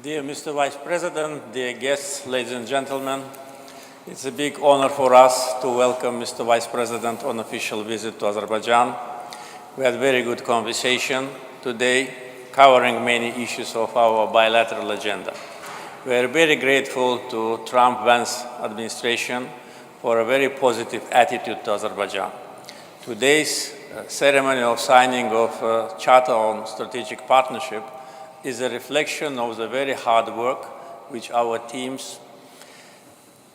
Dear Mr. Vice President, dear guests, ladies and gentlemen, it's a big honor for us to welcome Mr. Vice President on official visit to Azerbaijan. We had a very good conversation today, covering many issues of our bilateral agenda. We are very grateful to Trump-Vance administration for a very positive attitude to Azerbaijan. Today's ceremony of signing of Charter on Strategic Partnership is a reflection of the very hard work which our teams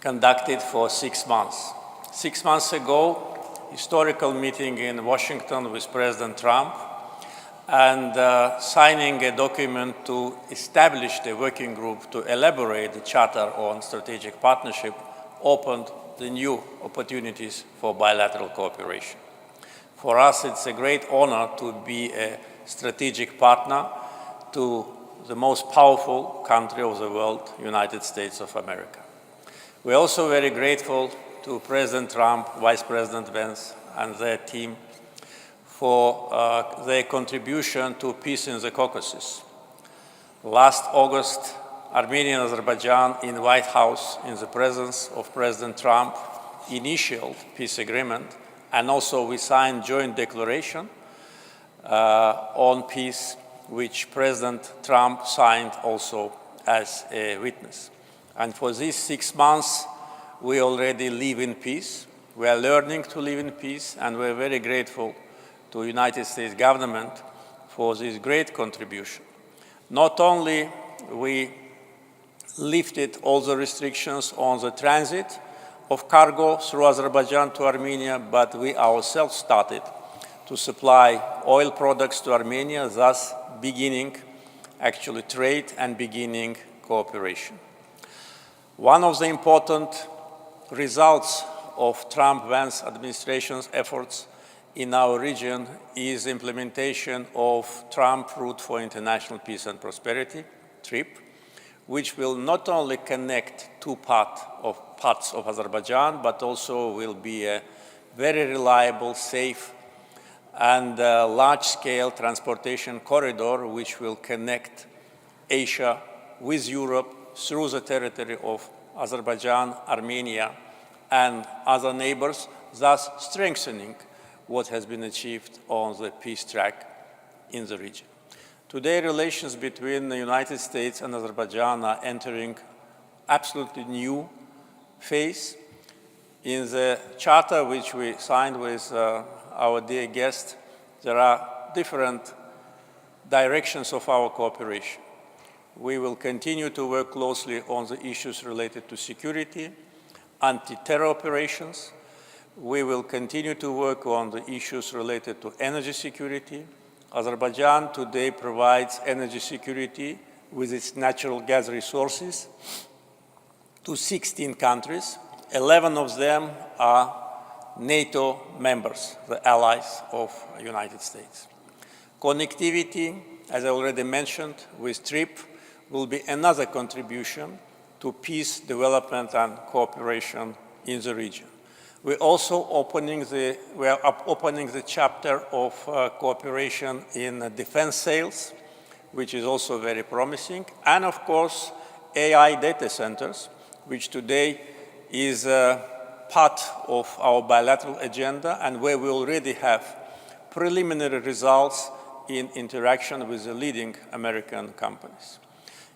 conducted for 6 months. 6 months ago, historical meeting in Washington with President Trump and signing a document to establish the working group to elaborate the Charter on Strategic Partnership opened the new opportunities for bilateral cooperation. For us, it's a great honor to be a strategic partner to the most powerful country of the world, United States of America. We're also very grateful to President Trump, Vice President Vance, and their team for their contribution to peace in the Caucasus. Last August, Armenia and Azerbaijan in the White House, in the presence of President Trump, initialed peace agreement, and also we signed joint declaration on peace, which President Trump signed also as a witness. And for these 6 months, we already live in peace. We are learning to live in peace, and we're very grateful to the United States government for this great contribution. Not only we lifted all the restrictions on the transit of cargo through Azerbaijan to Armenia, but we ourselves started to supply oil products to Armenia, thus beginning actually trade and beginning cooperation. One of the important results of Trump-Vance administration's efforts in our region is implementation of Trump Route for International Peace and Prosperity, TRIPP, which will not only connect two parts of Azerbaijan, but also will be a very reliable, safe, and large-scale transportation corridor which will connect Asia with Europe through the territory of Azerbaijan, Armenia, and other neighbors, thus strengthening what has been achieved on the peace track in the region. Today, relations between the United States and Azerbaijan are entering absolutely new phase. In the charter which we signed with our dear guest, there are different directions of our cooperation. We will continue to work closely on the issues related to security, anti-terror operations. We will continue to work on the issues related to energy security. Azerbaijan today provides energy security with its natural gas resources to 16 countries. 11 of them are NATO members, the allies of the United States. Connectivity, as I already mentioned, with TRIPP will be another contribution to peace, development, and cooperation in the region. We are opening the chapter of cooperation in defense sales, which is also very promising, and of course, AI data centers, which today is part of our bilateral agenda and where we already have preliminary results in interaction with the leading American companies.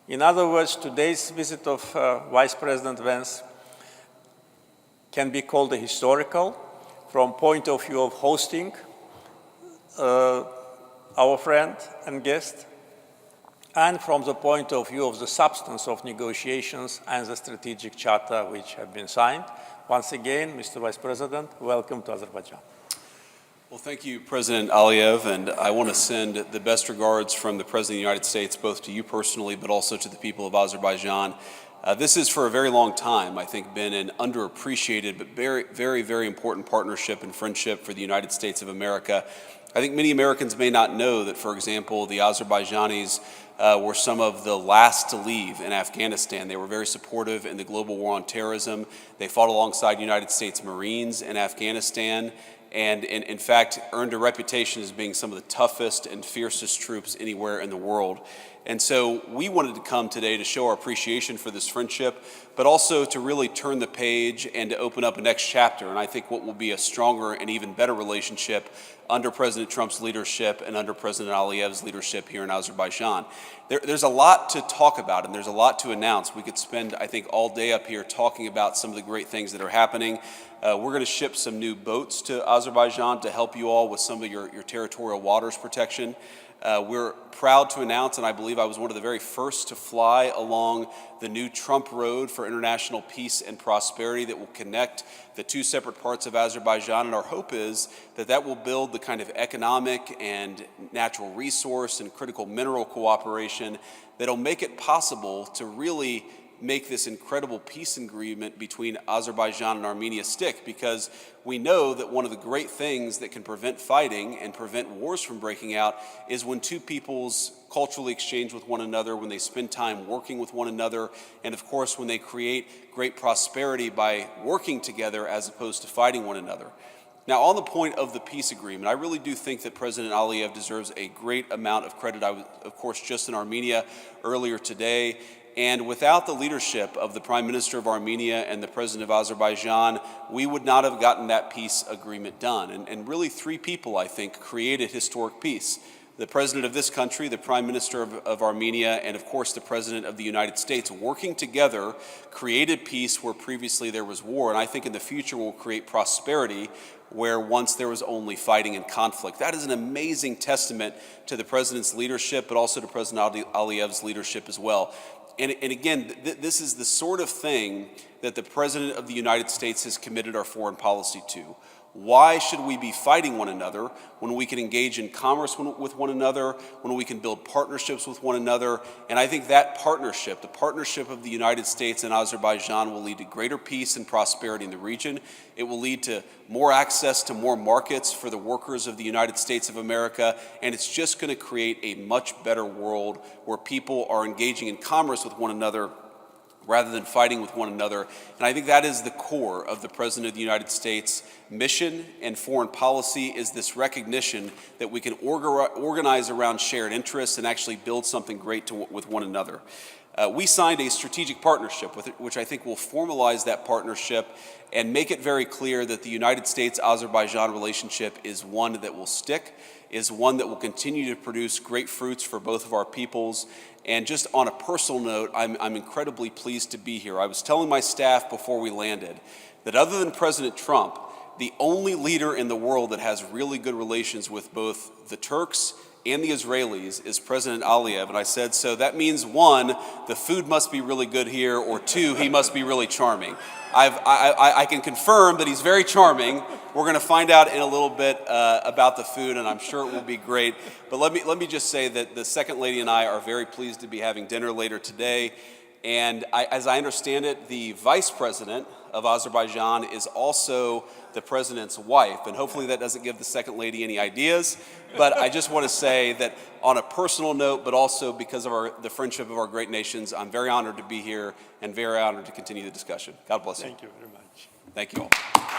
In other words, today's visit of Vice President Vance can be called a historical from point of view of hosting our friend and guest, and from the point of view of the substance of negotiations and the strategic charter which have been signed. Once again, Mr. Vice President, welcome to Azerbaijan. Well, thank you, President Aliyev, and I want to send the best regards from the President of the United States, both to you personally, but also to the people of Azerbaijan. This has, for a very long time, I think, been an underappreciated but very, very, very important partnership and friendship for the United States of America. I think many Americans may not know that, for example, the Azerbaijanis were some of the last to leave in Afghanistan. They were very supportive in the global war on terrorism. They fought alongside United States Marines in Afghanistan, and in fact earned a reputation as being some of the toughest and fiercest troops anywhere in the world. And so we wanted to come today to show our appreciation for this friendship, but also to really turn the page and to open up a next chapter. And I think what will be a stronger and even better relationship under President Trump's leadership and under President Aliyev's leadership here in Azerbaijan. There's a lot to talk about and there's a lot to announce. We could spend, I think, all day up here talking about some of the great things that are happening. We're going to ship some new boats to Azerbaijan to help you all with some of your territorial waters protection. We're proud to announce, and I believe I was one of the very first to fly along the new Trump Road for international peace and prosperity that will connect the two separate parts of Azerbaijan. And our hope is that that will build the kind of economic and natural resource and critical mineral cooperation that'll make it possible to really make this incredible peace agreement between Azerbaijan and Armenia stick, because we know that one of the great things that can prevent fighting and prevent wars from breaking out is when two peoples culturally exchange with one another, when they spend time working with one another, and of course when they create great prosperity by working together as opposed to fighting one another. Now, on the point of the peace agreement, I really do think that President Aliyev deserves a great amount of credit. I was, of course, just in Armenia earlier today. And without the leadership of the Prime Minister of Armenia and the President of Azerbaijan, we would not have gotten that peace agreement done. And really three people, I think, created historic peace. The President of this country, the Prime Minister of Armenia, and of course the President of the United States, working together, created peace where previously there was war. And I think in the future we'll create prosperity where once there was only fighting and conflict. That is an amazing testament to the President's leadership, but also to President Aliyev's leadership as well. And again, this is the sort of thing that the President of the United States has committed our foreign policy to. Why should we be fighting one another when we can engage in commerce with one another, when we can build partnerships with one another? And I think that partnership, the partnership of the United States and Azerbaijan, will lead to greater peace and prosperity in the region. It will lead to more access to more markets for the workers of the United States of America, and it's just going to create a much better world where people are engaging in commerce with one another rather than fighting with one another. And I think that is the core of the President of the United States' mission and foreign policy, is this recognition that we can organize around shared interests and actually build something great with one another. We signed a strategic partnership, which I think will formalize that partnership and make it very clear that the United States-Azerbaijan relationship is one that will stick, is one that will continue to produce great fruits for both of our peoples. And just on a personal note, I'm incredibly pleased to be here. I was telling my staff before we landed that other than President Trump, the only leader in the world that has really good relations with both the Turks and the Israelis is President Aliyev. And I said, so that means one, the food must be really good here, or two, he must be really charming. I can confirm that he's very charming. We're going to find out in a little bit about the food, and I'm sure it will be great. But let me just say that the Second Lady and I are very pleased to be having dinner later today. And as I understand it, the Vice President of Azerbaijan is also the President's wife. And hopefully that doesn't give the Second Lady any ideas. But I just want to say that on a personal note, but also because of the friendship of our great nations, I'm very honored to be here and very honored to continue the discussion. God bless you. Thank you very much. Thank you all.